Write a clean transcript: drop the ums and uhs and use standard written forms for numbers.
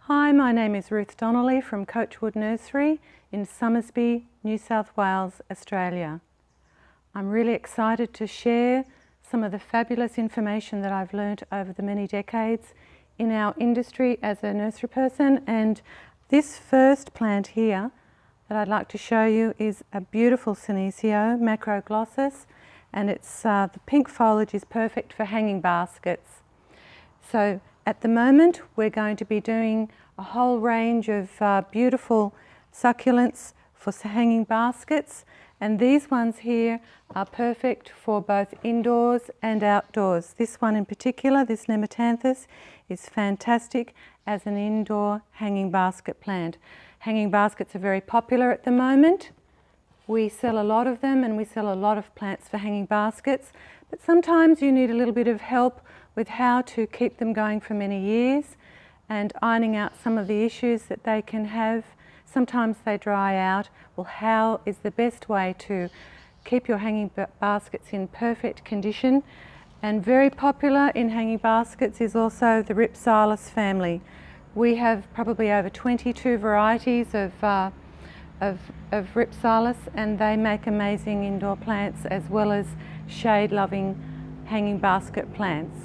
Hi, my name is Ruth Donnelly from Coachwood Nursery in Somersby, New South Wales, Australia. I'm really excited to share some of the fabulous information that I've learnt over the many decades in our industry as a nursery person, and this first plant here that I'd like to show you is a beautiful Senecio, macroglossus, and it's the pink foliage is perfect for hanging baskets. So at the moment we're going to be doing a whole range of beautiful succulents for hanging baskets, and these ones here are perfect for both indoors and outdoors. This one in particular, this Nematanthus, is fantastic as an indoor hanging basket plant. Hanging baskets are very popular at the moment. We sell a lot of them and we sell a lot of plants for hanging baskets, but sometimes you need a little bit of help with how to keep them going for many years and ironing out some of the issues that they can have. Sometimes they dry out. Well, how is the best way to keep your hanging baskets in perfect condition? And very popular in hanging baskets is also the Rhipsalis family. We have probably over 22 varieties of Rhipsalis, and they make amazing indoor plants as well as shade-loving hanging basket plants.